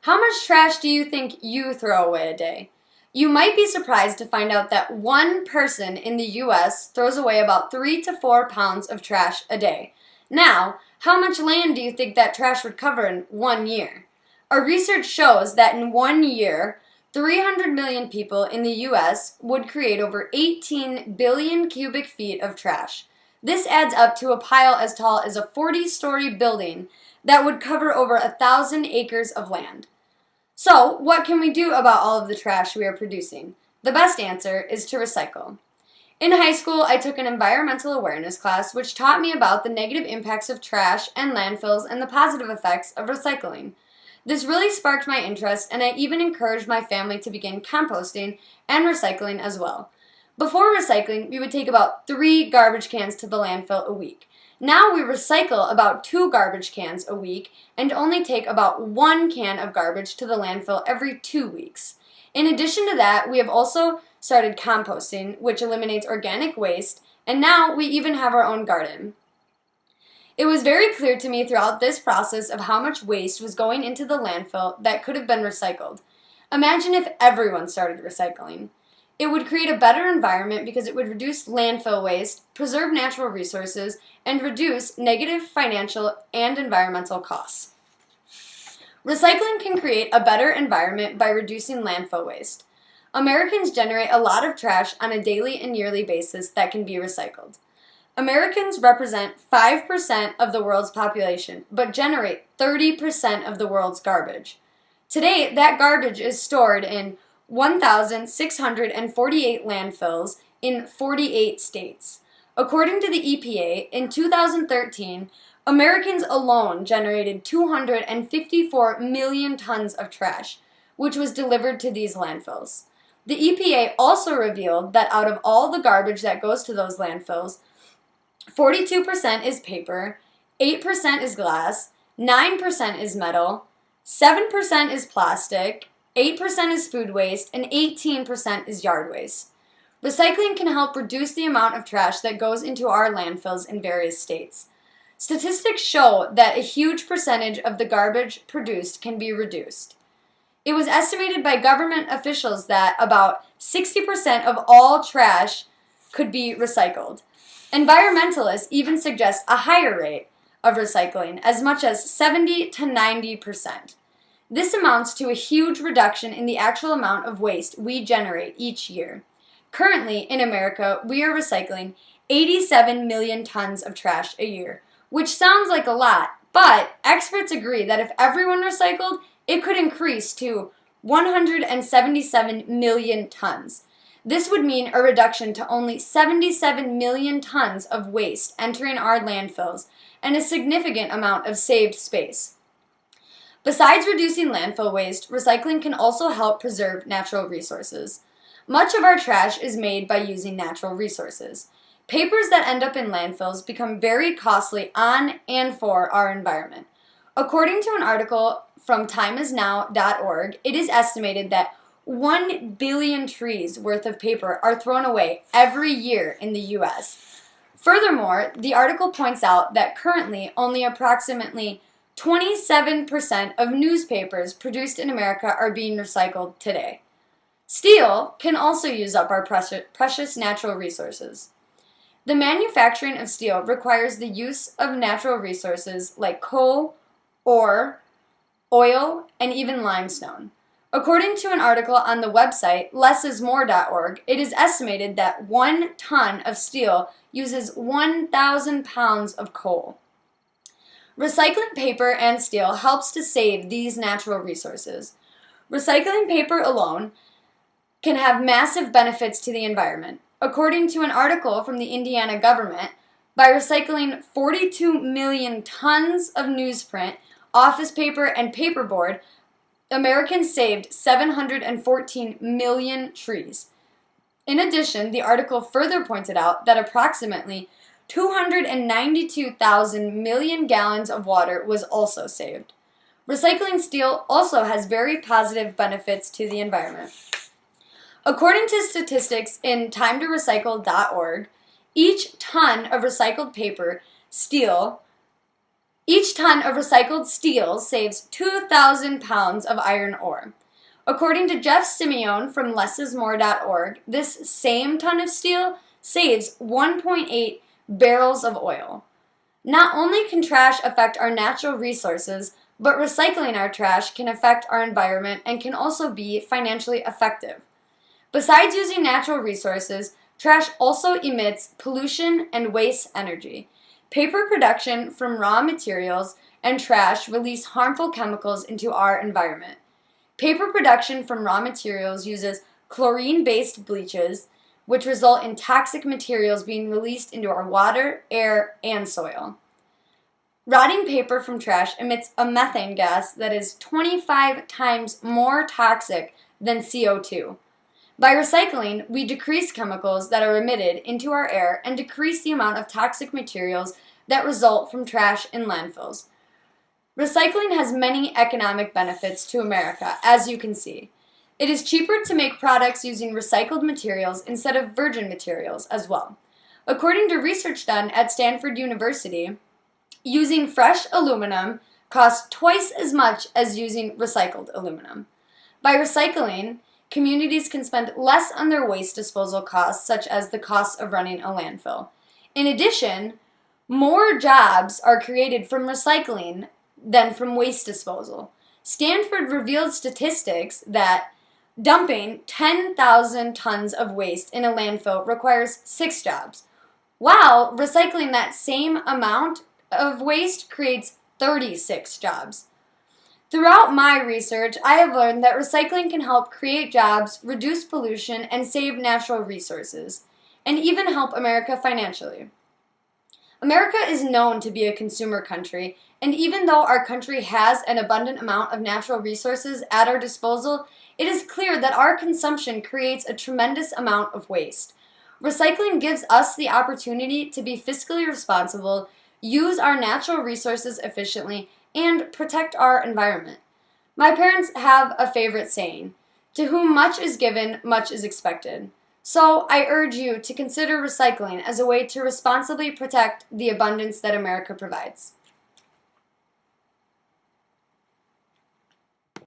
How much trash do you think you throw away a day? You might be surprised to find out that one person in the US throws away about 3 to 4 pounds of trash a day. Now, how much land do you think that trash would cover in 1 year? Our research shows that in 1 year, 300 million people in the US would create over 18 billion cubic feet of trash. This adds up to a pile as tall as a 40-story building that would cover over 1,000 acres of land. So, what can we do about all of the trash we are producing? The best answer is to recycle. In high school, I took an environmental awareness class which taught me about the negative impacts of trash and landfills and the positive effects of recycling. This really sparked my interest, and I even encouraged my family to begin composting and recycling as well. Before recycling, we would take about 3 garbage cans to the landfill a week. Now we recycle about 2 garbage cans a week and only take about 1 can of garbage to the landfill every 2 weeks. In addition to that, we have also started composting, which eliminates organic waste, and now we even have our own garden. It was very clear to me throughout this process of how much waste was going into the landfill that could have been recycled. Imagine if everyone started recycling. It would create a better environment because it would reduce landfill waste, preserve natural resources, and reduce negative financial and environmental costs. Recycling can create a better environment by reducing landfill waste. Americans generate a lot of trash on a daily and yearly basis that can be recycled. Americans represent 5% of the world's population, but generate 30% of the world's garbage. Today, that garbage is stored in 1,648 landfills in 48 states. According to the EPA, in 2013, Americans alone generated 254 million tons of trash, which was delivered to these landfills. The EPA also revealed that out of all the garbage that goes to those landfills, 42% is paper, 8% is glass, 9% is metal, 7% is plastic, 8% is food waste, and 18% is yard waste. Recycling can help reduce the amount of trash that goes into our landfills in various states. Statistics show that a huge percentage of the garbage produced can be reduced. It was estimated by government officials that about 60% of all trash could be recycled. Environmentalists even suggest a higher rate of recycling, as much as 70 to 90%. This amounts to a huge reduction in the actual amount of waste we generate each year. Currently, in America, we are recycling 87 million tons of trash a year, which sounds like a lot, but experts agree that if everyone recycled, it could increase to 177 million tons. This would mean a reduction to only 77 million tons of waste entering our landfills and a significant amount of saved space. Besides reducing landfill waste, recycling can also help preserve natural resources. Much of our trash is made by using natural resources. Papers that end up in landfills become very costly on and for our environment. According to an article from timeisnow.org, it is estimated that 1 billion trees worth of paper are thrown away every year in the U.S. Furthermore, the article points out that currently only approximately 27% of newspapers produced in America are being recycled today. Steel can also use up our precious natural resources. The manufacturing of steel requires the use of natural resources like coal, ore, oil, and even limestone. According to an article on the website lessismore.org, it is estimated that 1 ton of steel uses 1,000 pounds of coal. Recycling paper and steel helps to save these natural resources. Recycling paper alone can have massive benefits to the environment. According to an article from the Indiana government, by recycling 42 million tons of newsprint, office paper, and paperboard, Americans saved 714 million trees. In addition, the article further pointed out that approximately 292,000 million gallons of water was also saved. Recycling steel also has very positive benefits to the environment. According to statistics in timetorecycle.org, each ton of recycled paper, steel, Each ton of recycled steel saves 2,000 pounds of iron ore. According to Jeff Simeone from lessismore.org, this same ton of steel saves 1.8 barrels of oil. Not only can trash affect our natural resources, but recycling our trash can affect our environment and can also be financially effective. Besides using natural resources, trash also emits pollution and wastes energy. Paper production from raw materials and trash release harmful chemicals into our environment. Paper production from raw materials uses chlorine-based bleaches, which result in toxic materials being released into our water, air, and soil. Rotting paper from trash emits a methane gas that is 25 times more toxic than CO2. By recycling, we decrease chemicals that are emitted into our air and decrease the amount of toxic materials that result from trash in landfills. Recycling has many economic benefits to America, as you can see. It is cheaper to make products using recycled materials instead of virgin materials as well. According to research done at Stanford University, using fresh aluminum costs twice as much as using recycled aluminum. By recycling, communities can spend less on their waste disposal costs, such as the cost of running a landfill. In addition, more jobs are created from recycling than from waste disposal. Stanford revealed statistics that dumping 10,000 tons of waste in a landfill requires 6 jobs, while recycling that same amount of waste creates 36 jobs. Throughout my research, I have learned that recycling can help create jobs, reduce pollution, and save natural resources, and even help America financially. America is known to be a consumer country, and even though our country has an abundant amount of natural resources at our disposal, it is clear that our consumption creates a tremendous amount of waste. Recycling gives us the opportunity to be fiscally responsible, use our natural resources efficiently, and protect our environment. My parents have a favorite saying, "To whom much is given, much is expected." So I urge you to consider recycling as a way to responsibly protect the abundance that America provides.